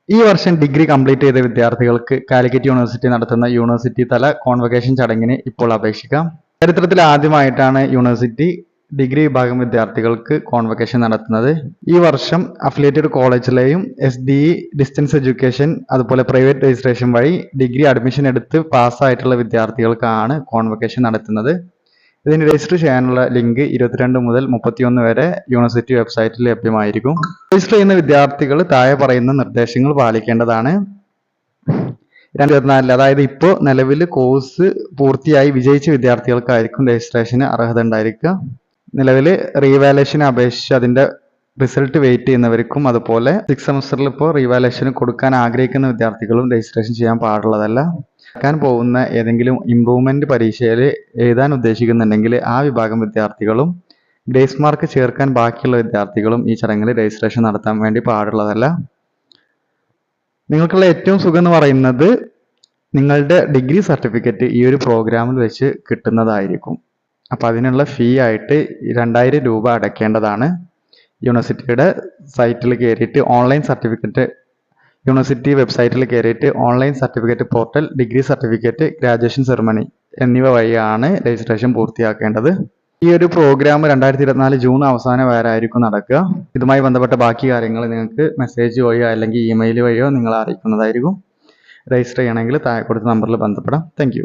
ഈ വർഷം degree complete ചെയ്ത വിദ്യാർത്ഥികൾക്ക് കാലിക്കറ്റ് യൂണിവേഴ്സിറ്റി നടത്തുന്ന യൂണിവേഴ്സിറ്റി തല കോൺവൊക്കേഷൻ ചടങ്ങിന് ഇപ്പോൾ അപേക്ഷിക്കാം. ചരിത്രത്തിൽ ആദ്യമായിട്ടാണ് യൂണിവേഴ്സിറ്റി ഡിഗ്രി വിഭാഗം വിദ്യാർത്ഥികൾക്ക് കോൺവൊക്കേഷൻ നടത്തുന്നത്. ഈ വർഷം അഫിലിയേറ്റഡ് കോളേജിലെയും SDE ഡിസ്റ്റൻസ് എഡ്യൂക്കേഷൻ അതുപോലെ പ്രൈവറ്റ് രജിസ്ട്രേഷൻ വഴി ഡിഗ്രി അഡ്മിഷൻ എടുത്ത് പാസ്സായിട്ടുള്ള വിദ്യാർത്ഥികൾക്കാണ് കോൺവൊക്കേഷൻ നടത്തുന്നത്. ഇതിന് രജിസ്റ്റർ ചെയ്യാനുള്ള ലിങ്ക് 22 മുതൽ 31 വരെ യൂണിവേഴ്സിറ്റി വെബ്സൈറ്റിൽ ലഭ്യമായിരിക്കും. രജിസ്റ്റർ ചെയ്യുന്ന വിദ്യാർത്ഥികൾ താഴെ പറയുന്ന നിർദ്ദേശങ്ങൾ പാലിക്കേണ്ടതാണ്. 2024 അതായത് ഇപ്പോൾ നിലവിൽ കോഴ്സ് പൂർത്തിയായി വിജയിച്ച വിദ്യാർത്ഥികൾക്കായിരിക്കും രജിസ്ട്രേഷന് അർഹത ഉണ്ടായിരിക്കുക. നിലവിൽ റീവാലുവേഷന് അപേക്ഷിച്ച് അതിന്റെ റിസൾട്ട് വെയിറ്റ് ചെയ്യുന്നവർക്കും അതുപോലെ 6th സെമസ്റ്ററിൽ ഇപ്പോൾ റീവാലുവേഷന് കൊടുക്കാൻ ആഗ്രഹിക്കുന്ന വിദ്യാർത്ഥികളും രജിസ്ട്രേഷൻ ചെയ്യാൻ പാടുള്ളതല്ല. നടക്കാൻ പോകുന്ന ഏതെങ്കിലും ഇംപ്രൂവ്മെന്റ് പരീക്ഷയിൽ എഴുതാൻ ഉദ്ദേശിക്കുന്നുണ്ടെങ്കിൽ ആ വിഭാഗം വിദ്യാർത്ഥികളും ഗ്രേസ് മാർക്ക് ചേർക്കാൻ ബാക്കിയുള്ള വിദ്യാർത്ഥികളും ഈ ചടങ്ങിൽ രജിസ്ട്രേഷൻ നടത്താൻ വേണ്ടി പാടുള്ളതല്ല. നിങ്ങൾക്കുള്ള ഏറ്റവും സുഖം എന്ന് പറയുന്നത് നിങ്ങളുടെ ഡിഗ്രി സർട്ടിഫിക്കറ്റ് ഈ ഒരു പ്രോഗ്രാമിൽ വെച്ച് കിട്ടുന്നതായിരിക്കും. അപ്പം അതിനുള്ള ഫീ ആയിട്ട് 2000 രൂപ അടയ്ക്കേണ്ടതാണ്. യൂണിവേഴ്സിറ്റിയുടെ സൈറ്റിൽ കയറിയിട്ട് ഓൺലൈൻ സർട്ടിഫിക്കറ്റ് യൂണിവേഴ്സിറ്റി വെബ്സൈറ്റിൽ കയറിയിട്ട് online certificate portal, degree certificate, graduation ceremony എന്നിവ വഴിയാണ് രജിസ്ട്രേഷൻ പൂർത്തിയാക്കേണ്ടത്. ഈ ഒരു പ്രോഗ്രാം 2024 ജൂൺ അവസാന വാരമായിരിക്കും നടക്കുക. ഇതുമായി ബന്ധപ്പെട്ട ബാക്കി കാര്യങ്ങൾ നിങ്ങൾക്ക് മെസ്സേജ് വഴിയോ അല്ലെങ്കിൽ ഇമെയിൽ വഴിയോ നിങ്ങളെ അറിയിക്കുന്നതായിരിക്കും. രജിസ്റ്റർ ചെയ്യണമെങ്കിൽ താഴെ കൊടുത്ത നമ്പറിൽ ബന്ധപ്പെടാം. താങ്ക്